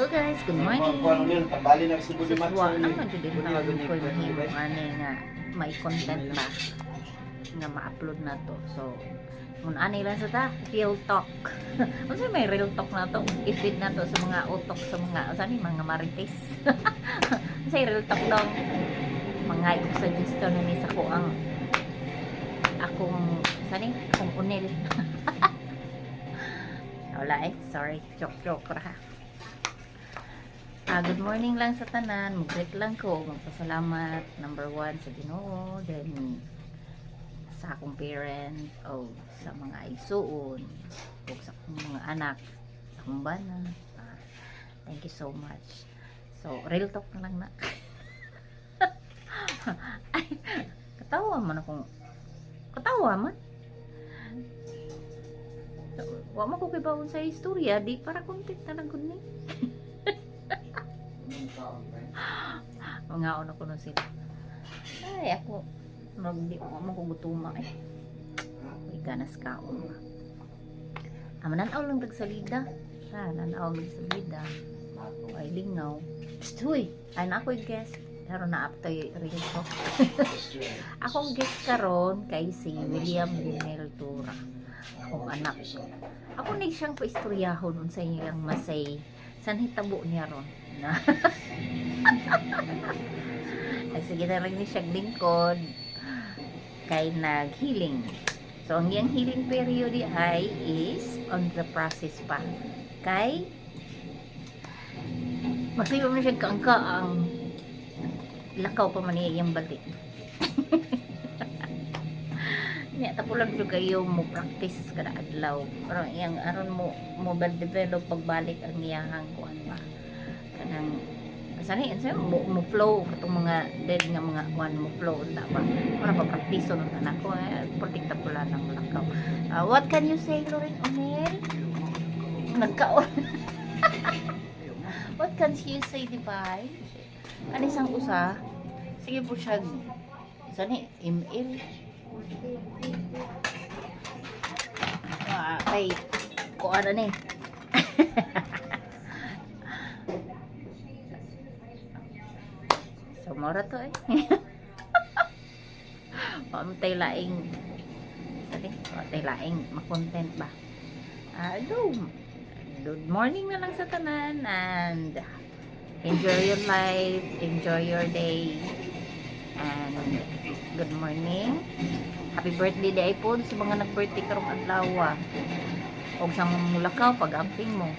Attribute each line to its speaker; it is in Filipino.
Speaker 1: Hello guys, good morning. Suswa naman jud din tawag ko yung ani nga may content ba nga ma-upload na to. So, mun ani lang sa ta, real talk. Unsa may real talk na to? I-feed na to sa mga utok sa mga sani mga marites. Say real talk daw. Mga suggestion ni sa ko ang akong sani, akong unil. Wala sorry, joke ra. Good morning lang sa tanan. Mag-greet lang ko. Magpasalamat. Number 1 sa Ginoo. Then, sa akong parent. O sa mga igsuon. O sa akong mga anak. Sa akong bana. Thank you so much. So, real talk na lang na. Ay, katawa man akong. Katawa man. So, wa mo ko kibawon sa istorya. Di para content na lang gud ni. Mga una ko nun sila. Ay, ako hindi ko makugutuma eh. Uy, ganas ka ako. Nanaw lang tagsalida. Nanaw lang tagsalida. Ay, lingaw. Uy, ay na ako yung guest. Pero na apto yung rin ko. Akong guest karon kay si William Linel Tura. Akong anak. Ako na siyang paistoryahon sa ilang masay. San hitabo niya ron? Na. Sige na rin ni siyang lingkod kay nag-healing. So, ang yung healing period ay is on the process pa. Kay masaya mo na siya kaangka ang lakaw pa man niya yung balik. Niya, tapulan siya kayo mo practice kada adlaw. Pero yung aron mo develop pagbalik ang iyahang kuan ba. Kanang sani mo flow katong mga dead nga mga kuan mo flow unta ba. Para pa praktiso ng anak ko protekta pula ng lakaw. What can you say, Loren Onel? Nagkaon. What can you say, Divine? Ano isang usa? Sige po siya. Sani email. Ay, kuan na ni. So, mora to eh. Pamtay laing pamtay laing makontent ba. Good morning na lang sa tanan and enjoy your life, enjoy your day and good morning. Happy birthday day po sa mga nag-birthday karong adlaw. Og sang mulakaw pag-amping mo.